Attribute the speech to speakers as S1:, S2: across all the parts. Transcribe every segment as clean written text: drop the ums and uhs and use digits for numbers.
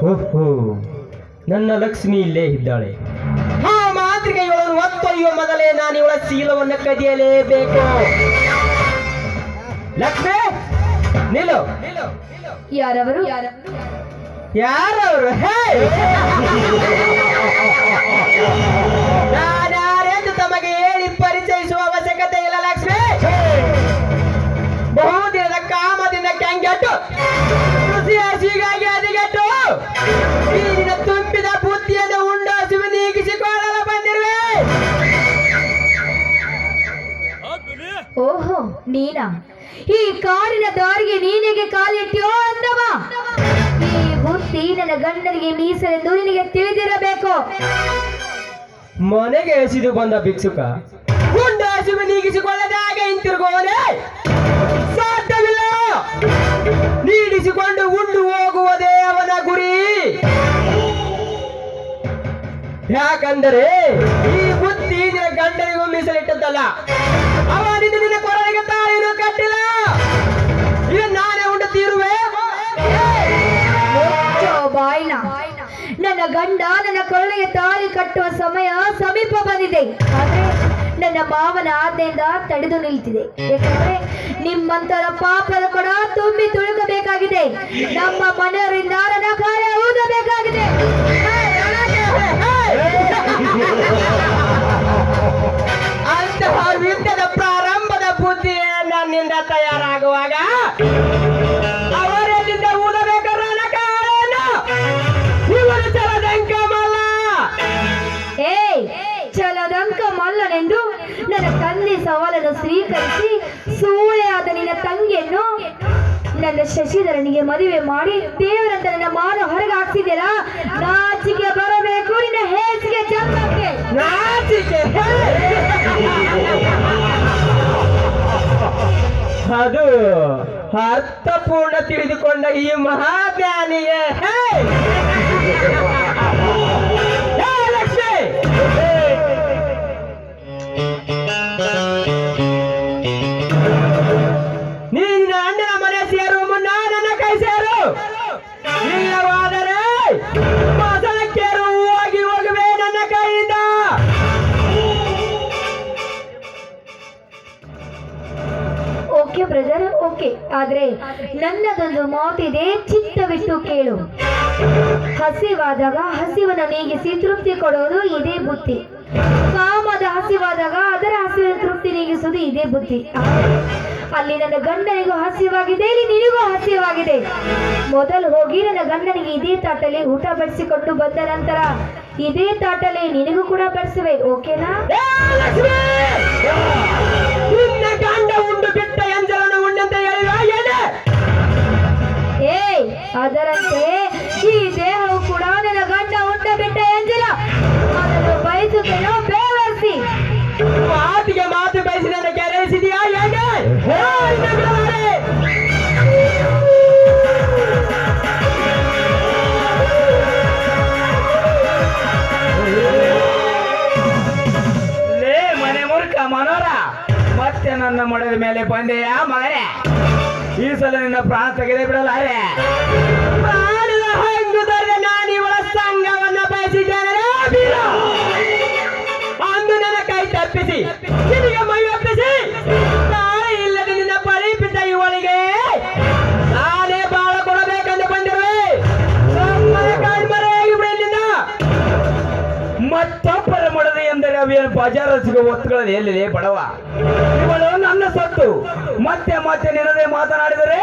S1: ಓಹೋ, ನನ್ನ ಲಕ್ಷ್ಮಿ ಇಲ್ಲೇ ಇದ್ದಾಳೆ. ಆ ಮಾತೃಕೆಗಳನ್ನು ಒತ್ತೊಯ್ಯುವ ಮೊದಲೇ ನಾನು ಇವಳ ಶೀಲವನ್ನು ಕದಿಯಲೇಬೇಕು. ಲಕ್ಷ್ಮಿ, ನಿಲ್ಲು.
S2: ಯಾರವರು?
S1: ಯಾರವರು? ನಾನ್ಯಾರೆಂದು ತಮಗೆ ಹೇಳಿ ಪರಿಚಯಿಸುವ ಅವಶ್ಯಕತೆ ಇಲ್ಲ ಲಕ್ಷ್ಮಿ. ಬಹುದಿನದ ಕಾಮದಿಂದ ಕೆಂಗೆಟ್ಟು, ಕೃಷಿ ಹಸಿಗಾಗಿ ಹದಿಗೆಟ್ಟು, ನೀರಿನ ತುಂಬಿದ ಬುದ್ಧಿಯನ್ನು ಉಂಡು ಹಸಿವು ನೀಗಿಸಿಕೊಳ್ಳಲು ಬಂದಿರುವೆ.
S2: ಓಹೋ, ನೀನಾ? ಈ ಕಾಡಿನ ದಾರಿಗೆ ನೀನಿಗೆ ಕಾಲಿಟ್ಟಿಯೋ ಅಂದವ? ಈ ಬುದ್ಧಿ ನನ್ನ ಗಂಡನಿಗೆ ಮೀಸಲೆಂದು ನಿನಗೆ ತಿಳಿದಿರಬೇಕು.
S1: ಮನೆಗೆ ಎಸೆದು ಬಂದ ಭಿಕ್ಷುಕ ಉಂಡು ಹಸಿವು ನೀಗಿಸಿಕೊಳ್ಳದೆ ಹಾಗೆ ಹಿಂತಿರುಗುವನೇ ಸಾಧ್ಯವಿಲ್ಲ. ನೀಡಿಸಿಕೊಂಡು ಉಂಡು ಹೋಗುವುದೇ ಅವನ ಗುರಿ. ಯಾಕಂದರೆ ಈ ಬುದ್ಧಿ ನಿನ್ನ ಗಂಡನಿಗೂ ಮೀಸಲಿಟ್ಟದ್ದಲ್ಲ. ಅವನಿಂದ ನಿನ್ನ ಕೊರಳಿಗೆ ತಾಳಿನೂ ಕಟ್ಟಿಲ್ಲ. ಇದು ನಾನೇ ಉಂಡು ತೀರುವೆ.
S2: ಬಾಯ್ನ, ನನ್ನ ಗಂಡ ನನ್ನ ಕೊರಳಿಗೆ ತಾಳಿ ಕಟ್ಟುವ ಸಮಯ ಸಮೀಪ ಬಂದಿದೆ. ಆದ್ರೆ ನನ್ನ ಮಾವನ ಆಜ್ಞೆಯಿಂದ ತಡೆದು ನಿಲ್ತಿದೆ. ಯಾಕಂದ್ರೆ ನಿಮ್ಮಂತರ ಪಾಪದ ಕೊಡ ತುಂಬಿ ತುಳುಕಬೇಕಾಗಿದೆ. ನಮ್ಮ ಮನೆಯವರಿಂದ ನನ್ನ ಕಾರ್ಯ ಊದಬೇಕಾಗಿದೆ.
S1: ಅಂತಹ ಯುದ್ಧದ ಪ್ರಾರಂಭದ ಬುದ್ಧಿ ನನ್ನಿಂದ ತಯಾರಾಗುವಾಗ ಅವರೆಲ್ಲಿಂದ ಊದಬೇಕಾದ ಇವರು ಚಲದಂಕ ಮಲ್ಲ.
S2: ಚಲದಂಕ ಮಲ್ಲನೆಂದು ನನ್ನ ತಂದೆ ಸವಾಲನ್ನು ಸ್ವೀಕರಿಸಿ ಸೂಳೆಯಾದ ನಿನ್ನ ತಂಗಿಯನ್ನು ನನ್ನ ಶಶಿಧರನಿಗೆ ಮದುವೆ ಮಾಡಿ ದೇವರಂತ ನನ್ನ ಮಾನ ಹೊರಗೆ ಹಾಕ್ತಿದ್ದೀರಾ? ನಾಚಿಕೆ ಬರಬೇಕು ನಿನ್ನ ಹೇಸಿಗೆ ಜನ್ಮಕ್ಕೆ.
S1: ನಾಚಿಕೆ ಅದು ಅರ್ಥಪೂರ್ಣ ತಿಳಿದುಕೊಂಡ ಈ ಮಹಾಜ್ಞಾನಿಗೆ ಲಕ್ಷ್ಮಿ, ನೀನ ಅಣ್ಣನ ಮನೆ ಸೇರುವ ಮುನ್ನ ನನ್ನ ಕೈ ಸೇರು. ಇಲ್ಲವಾದರೆ ಮಸಣಕ್ಕೇರು ಹೋಗುವೆ ನನ್ನ ಕೈಯಿಂದ.
S2: Okay brother, okay. ಆದ್ರೆ ನನ್ನದೊಂದು ಮಾತಿದೆ, ಚಿತ್ತವಿಟ್ಟು ಕೇಳು. ಹಸಿವಾದಾಗ ಹಸಿವನ್ನು ನೀಗಿಸಿ ತೃಪ್ತಿ ಕೊಡೋದು ಇದೇ ಬುದ್ಧಿ. ಕಾಮದ ಹಸಿವಾದಾಗ ಅದರ ಹಸಿವಿನ ತೃಪ್ತಿ ನೀಗಿಸುವುದು ಇದೇ ಬುದ್ಧಿ. ಅಲ್ಲಿ ನನ್ನ ಗಂಡನಿಗೂ ಹಸಿವಾಗಿದೆ, ಇಲ್ಲಿ ನಿನಗೂ ಹಸಿವಾಗಿದೆ. ಮೊದಲು ಹೋಗಿ ನನ್ನ ಗಂಡನಿಗೆ ಇದೇ ತಾಟಲ್ಲಿ ಊಟ ಬಡಿಸಿಕೊಂಡು ಬಂದ ನಂತರ ಇದೇ ತಾಟಲ್ಲಿ ನಿನಗೂ ಕೂಡ ಬಡಿಸುವೆ. ಓಕೆನಾ?
S1: ಗಂಡ ಉಂಡು ಬಿಟ್ಟ ಎಂಜಲನ್ನು ಉಂಡಂತ
S2: ಅದರಂತೆ ಈ ದೇಹವು ಕೂಡ ನನ್ನ ಗಂಡ ಉಂಡ ಬಿಟ್ಟ ಎಂಜಲ. ಅದನ್ನು ಬಯಸುತ್ತೇನೋ ಬೇವರ್ಸಿ.
S1: ಮಾತಿಗೆ ಮಾತು ಬಯಸಿ ನನ್ನ ಕೆರೆಸಿದೆಯಾ? ಲೇ ಮನೆ ಮುರುಕ ಮನೋರ, ಮತ್ತೆ ನನ್ನ ಮೊಡದ ಮೇಲೆ ಬಂದೆಯಾ ಮಗನೇ? ಈ ಸಲ ನಿನ್ನ ಪ್ರಾಣ ತೆಗೆದೇ ಬಿಡಲ್ಲ. ಪ್ರಾಣದ ಹಂಗುದರೆ ನಾನು ಇವಳ ಸಂಘವನ್ನ ಬಯಸಿದ್ದೇನೆ. ಅಂದು ನನ್ನ ಕೈ ತಪ್ಪಿಸಿ ನಿನಗೆ ಮೈ ಒಪ್ಪಿಸಿ ನಾಳೆ ಇಲ್ಲದೆ ನಿನ್ನ ಬಳಿ ಬಿದ್ದ ಇವಳಿಗೆ ನಾನೇ ಬಾಳ ಕೊಡಬೇಕೆಂದು ಬಂದಿರುವೆ. ಕಾಣ್ಮರೆಯಾಗಿ ಬಿಡಲಿಲ್ಲ. ಮತ್ತೊಬ್ಬರ ಮೊಡದೆ ಎಂದರೆ ಅವೇನು ಬಜಾರ ಸಿಗುವ ವಸ್ತುಗಳಲ್ಲಿ ಎಲ್ಲಿದೆ ಬಡವ? ಇವಳು ನನ್ನ ಸೊತ್ತು. ಮತ್ತೆ ಮತ್ತೆ ನಿನ್ನದೇ ಮಾತನಾಡಿದರೆ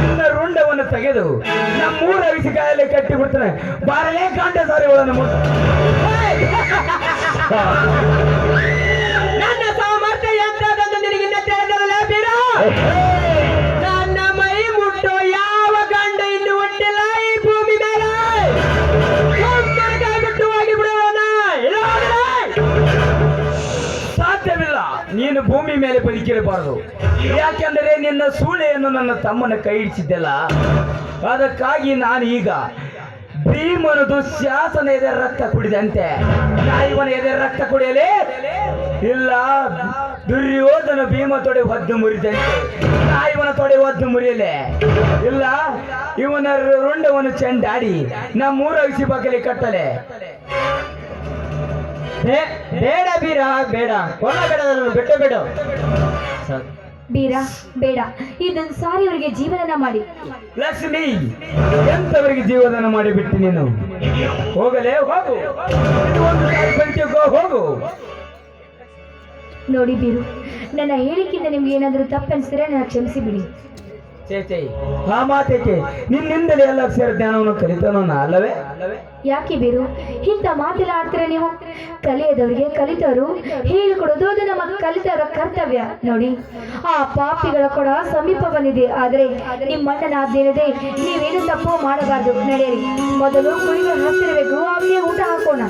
S1: ನಿನ್ನ ರುಂಡವನ್ನು ತೆಗೆದು ನಮ್ಮೂರ ಅವಿಸಿಕಾಯಲ್ಲಿ ಕಟ್ಟಿ ಬಿಡ್ತಾನೆ. ಬಾರಲೇ ಕಾಂಟ ಸಾರಿ ಇವಳನ್ನು ನನ್ನ ಸಾಮರ್ಥ್ಯ ಎಂತದಂತ ನಿನಗಿನ್ನ ತಿಳಿದಲ್ಲ ಬೀರ. ನನ್ನ ಮೈ ಮುಟ್ಟೋ ಯಾವ ಗಂಡ ಇನ್ನು ಹುಟ್ಟಿಲ್ಲ ಈ ಭೂಮಿ ಮೇಲೆ. ಬಿಟ್ಟು ಹೋಗಿ ಬಿಡೋಣ. ಸಾಧ್ಯವಿಲ್ಲ. ನೀನು ಭೂಮಿ ಮೇಲೆ ಬದುಕಿರಬಾರದು. ಯಾಕೆಂದರೆ ನಿನ್ನ ಸೂಳೆಯನ್ನು ನನ್ನ ತಮ್ಮನ ಕೈ ಹಿಡಿಸಿದ್ದೆಲ್ಲ. ಅದಕ್ಕಾಗಿ ನಾನು ಈಗ ಭೀಮನು ದುಶ್ಯಾಸನ ಎದೆ ರಕ್ತ ಕುಡಿದಂತೆ ಇವನ ಎದೆ ರಕ್ತ ಕುಡಿಯಲೇ ಇಲ್ಲ. ದುರ್ಯೋಧನ ಭೀಮ ತೊಡೆ ಹೊದ್ದು ಮುರಿದಂತೆ ನಾ ಇವನ ತೊಡೆ ಹೊದ್ದು ಮುರಿಯಲೆ ಇಲ್ಲ, ಇವನ ರುಂಡವನ್ನು ಚೆಂಡಾಡಿ ನಮ್ಮೂರ ಅಗಸಿ ಬಗ್ಗಲಿ ಕಟ್ಟಲೆ.
S3: ಬೇಡ ಬೀರ, ಬೇಡ, ಕೊಲ್ಲಬೇಡ, ಬಿಟ್ಟು ಬಿಡು.
S2: ಬೀರ ಬೇಡ, ಇದೊಂದು ಸಾರಿ ಅವರಿಗೆ ಜೀವನ ಮಾಡಿ.
S1: ಲಕ್ಷ್ಮಿ, ಎಂತವರಿಗೆ ಜೀವದಾನ ಮಾಡಿಬಿಟ್ಟು ನೀನು ಹೋಗಲೇ, ಹೋಗು. ಇದು ಒಂದು ಸಾರಿ ಪಂಚಕ್ಕೋ, ಹೋಗು.
S2: ನೋಡಿ ಬೀರು, ನನ್ನ ಹೇಳಿಕೆಯಿಂದ ನಿಮ್ಗೆ ಏನಾದರೂ ತಪ್ಪನಿಸಿದ್ರೆ ನನ್ನ ಕ್ಷಮಿಸಿ ಬಿಡಿ.
S1: ಚೇಚೆ ಆ ಮಾತೇಕೆ? ನಿನ್ನಿಂದಲೇ ಎಲ್ಲ ಅಕ್ಷರ ಜ್ಞಾನವನ್ನು ಕಲಿತಾನೋ ಅಲ್ಲವೇ?
S2: ಯಾಕೆ ಬೀರು ಇಂಥ ಮಾತೆಲ್ಲ ಆಡ್ತೀರ ನೀವು? ಕಲಿಯದವರಿಗೆ ಕಲಿತವರು ಹೇಳಿಕೊಡೋದು ಅದು ನಮ್ಮ ಕಲಿತವರ ಕರ್ತವ್ಯ. ನೋಡಿ, ಆ ಪಾಪಿಗಳ ಕೂಡ ಸಮೀಪ ಬಂದಿದೆ. ಆದರೆ ನಿಮ್ಮಣ್ಣನ ಆಜ್ಞೆಯಿದೆ, ನೀವೇನು ತಪ್ಪು ಮಾಡಬಾರ್ದು. ನಡೆಯಿರಿ, ಮೊದಲು ಕುರಿಗಳು ಹತ್ತಿರಬೇಕು, ಅವರಿಗೆ ಊಟ ಹಾಕೋಣ.